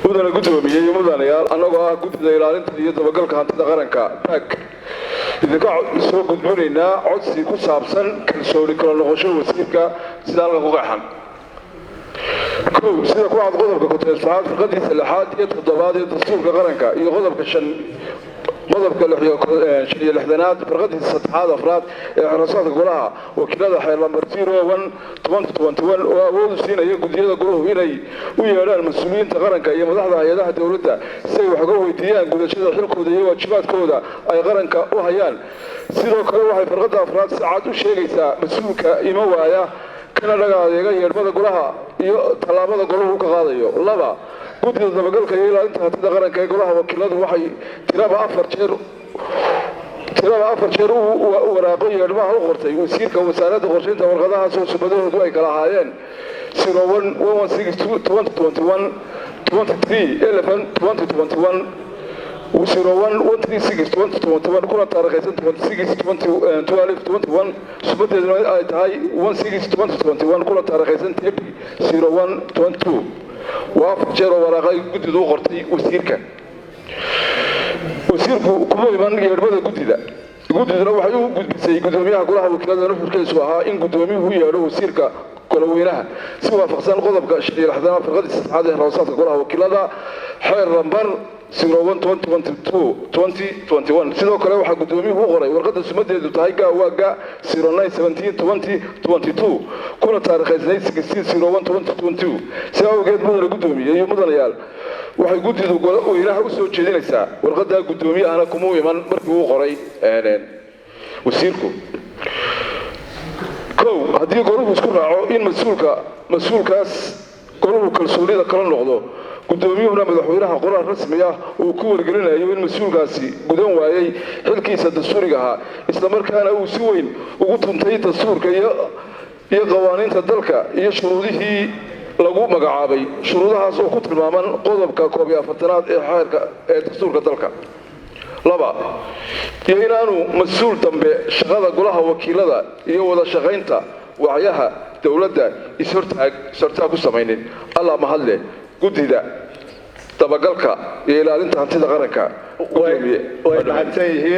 mudana gudoomiye mudanayaal anagoo gudida ilaalinta iyo dabagalka hantida qaranka PAC idinka soo gudbinaynaa codsi ku saabsan kalsooni kala noqosho wasiirka sida halka ku qeexan sida ku cad qodobka ku-tashanaad firqadiisa 6 iyo 7 ee dastuurka qaranka iyo qodobka 5 qodobka 6 firqadiisa 3 afraad ee xarasaadka golaha wakiilada xeer lambar 01/2021 oo awood u siinaya gudiyada goluhu inay u yeedhaan mas'uuliyiinta qaranka iyo madaxda hay'adaha dawladda si ay wax uga weydiiyaan gudashada xilkooda iyo waajibaadkooda ay qaranka u hayaan sidoo kale waxay firqada afraad si cad u sheegaysaa mas'uulka ima waaya kana laga adeega yeedhmada golaha iyo talaabada goluhu ka qaadayo laba gudida dabagalka iyo ilaalinta hantida qaranka ee golaha wakiiladu waxay tiraba 4 jeer u waraaqo yeedhmaha u qortay wasiirka wasaaradda qorsheynta warqadaha soo subadahoodu ay kala ahaayeen 01/2021 23/11/2021 01/136/2021 kuna taariikhaysan 26/12/2021 subadeeduna ay tahay 16/2021 kuna taariikhaysan 01/22 waa 4 jeer oo waraaqay gudidu u qortay wasiirku kuma iman yeedhmada gudiduna waxay u gudbisay gudoomiyaha golaha wakiilada nuxurkiisu ahaa in gudoomiyuhu yeedho wasiirka goloweynaha si waafaqsan qodobka 6 firqadiisa 7 ee xarasaadka golaha wakiilada xeer lambar 01/2021 sidoo kale waxaa gudoomiyuhu u qoray warqada sumadeedu tahay gaawaga 09/17/2022 kuna taariikhaysan 16/01/2022 si awgeed mudane gudoomiye iyo mudanayaal waxay gudidu goloweynaha u soo jeedinaysaa warqada gudoomiyahana kuma iman markii uu qoray wasiirku haddii goluhu isku raaco in mas-uulkaas goluhu kalsoonida kala noqdo gudoomiyuhuna madaxweynaha qoraal rasmi ah uu ku wargelinayo in mas-uulkaasi gudan waayay xilkiisa dastuuriga ahaa isla markaana uu si weyn ugu tuntay dastuurka iyo qawaaniinta dalka iyo shuruudihii lagu magacaabay shuruudahaas oo ku tilmaaman qodobka 14aad ee xeerka ee dastuurka dalka laba iyo inaanu mas-uul dambe shaqada golaha wakiilada iyo wada shaqaynta wacyaha dawladda ishortaag ku samaynin alla mahadle gudida dabagalka iyo ilaalinta hantida qaranka way mahadsan yihiin